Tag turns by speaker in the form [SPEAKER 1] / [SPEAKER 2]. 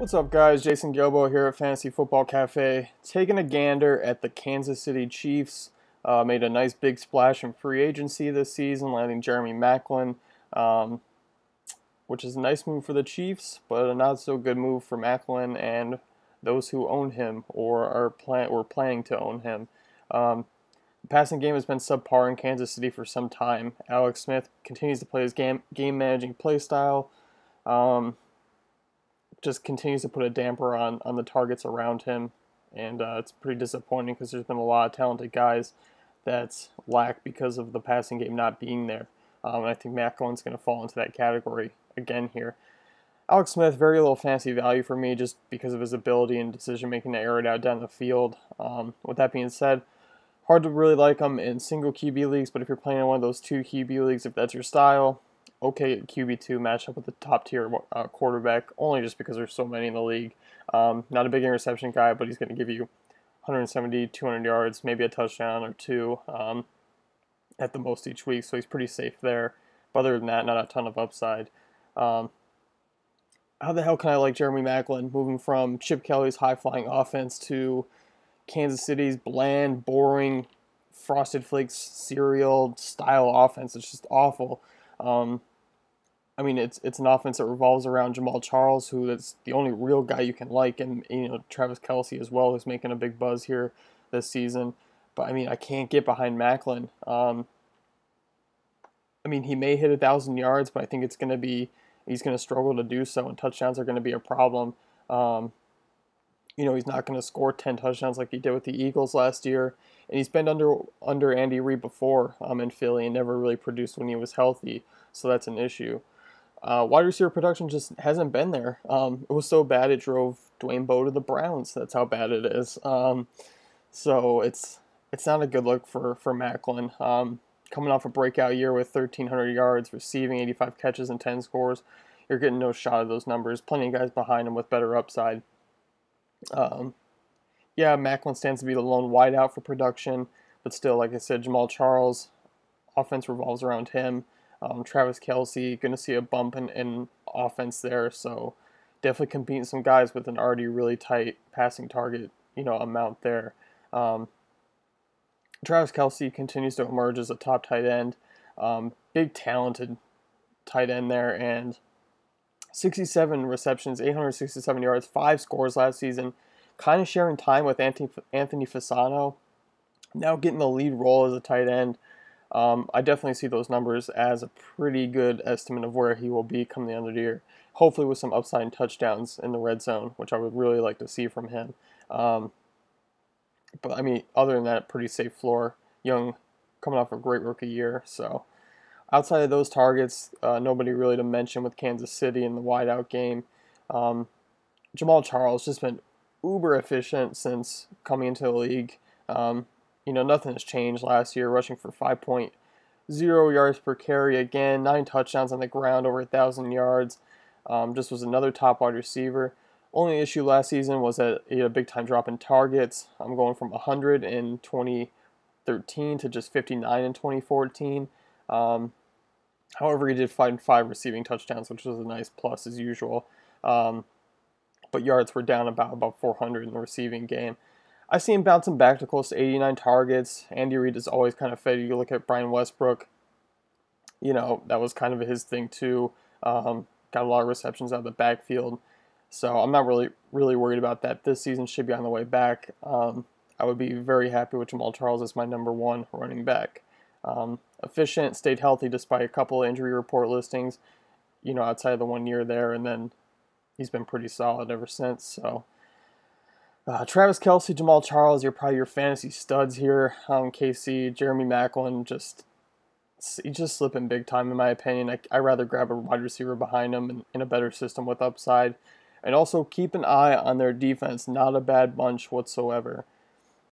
[SPEAKER 1] What's up, guys? Jason Gilbo here at Fantasy Football Cafe, taking a gander at the Kansas City Chiefs. Made a nice big splash in free agency this season, landing Jeremy Maclin, um, which is a nice move for the Chiefs, but a not so good move for Maclin and those who own him or are planning to own him. The passing game has been subpar in Kansas City for some time. Alex Smith continues to play his game managing play style. Just continues to put a damper on the targets around him, and it's pretty disappointing because there's been a lot of talented guys that lack because of the passing game not being there. And I think Maclin's going to fall into that category again here. Alex Smith, very little fantasy value for me just because of his ability and decision making to air it out down the field. With that being said, hard to really like him in single QB leagues, but if you're playing in one of those two QB leagues, if that's your style, okay QB2 matchup with the top tier quarterback, only just because there's so many in the league. Not a big interception guy, but he's going to give you 170, 200 yards, maybe a touchdown or two at the most each week, so he's pretty safe there. But other than that, not a ton of upside. How the hell can I like Jeremy Maclin moving from Chip Kelly's high-flying offense to Kansas City's bland, boring, Frosted Flakes cereal style offense? It's just awful. I mean, it's an offense that revolves around Jamaal Charles, who is the only real guy you can like, and Travis Kelce as well, who's making a big buzz here this season. But I mean, I can't get behind Maclin. I mean, he may hit 1,000 yards, but I think he's going to struggle to do so, and touchdowns are going to be a problem. He's not going to score 10 touchdowns like he did with the Eagles last year, and he's been under Andy Reid before in Philly and never really produced when he was healthy, so that's an issue. Wide receiver production just hasn't been there. It was so bad it drove Dwayne Bowe to the Browns. That's how bad it is. So it's not a good look for Maclin. Coming off a breakout year with 1,300 yards, receiving 85 catches and 10 scores, you're getting no shot of those numbers. Plenty of guys behind him with better upside. Maclin stands to be the lone wideout for production, but still, like I said, Jamaal Charles, offense revolves around him. Travis Kelce, going to see a bump in offense there, so definitely competing some guys with an already really tight passing target, amount there. Travis Kelce continues to emerge as a top tight end, big talented tight end there, and 67 receptions, 867 yards, 5 scores last season, kind of sharing time with Anthony Fasano, now getting the lead role as a tight end. I definitely see those numbers as a pretty good estimate of where he will be come the end of the year. Hopefully with some upside and touchdowns in the red zone, which I would really like to see from him. But I mean, other than that, pretty safe floor. Young, coming off a great rookie year. So outside of those targets, nobody really to mention with Kansas City in the wideout game. Jamaal Charles just been uber efficient since coming into the league. Nothing has changed last year, rushing for 5.0 yards per carry again, 9 touchdowns on the ground, over 1,000 yards. Just was another top wide receiver. Only issue last season was that he had a big-time drop in targets. I'm going from 100 in 2013 to just 59 in 2014. However, he did find 5 receiving touchdowns, which was a nice plus as usual. But yards were down about 400 in the receiving game. I see him bouncing back to close to 89 targets. Andy Reid is always kind of fed. You look at Brian Westbrook, that was kind of his thing too. Got a lot of receptions out of the backfield. So I'm not really worried about that. This season should be on the way back. I would be very happy with Jamaal Charles as my number 1 running back. Efficient, stayed healthy despite a couple of injury report listings, outside of the 1 year there, and then he's been pretty solid ever since. So Travis Kelce, Jamaal Charles, you're probably your fantasy studs here. KC, Jeremy Maclin, he's just slipping big time in my opinion. I'd rather grab a wide receiver behind him in a better system with upside. And also keep an eye on their defense. Not a bad bunch whatsoever.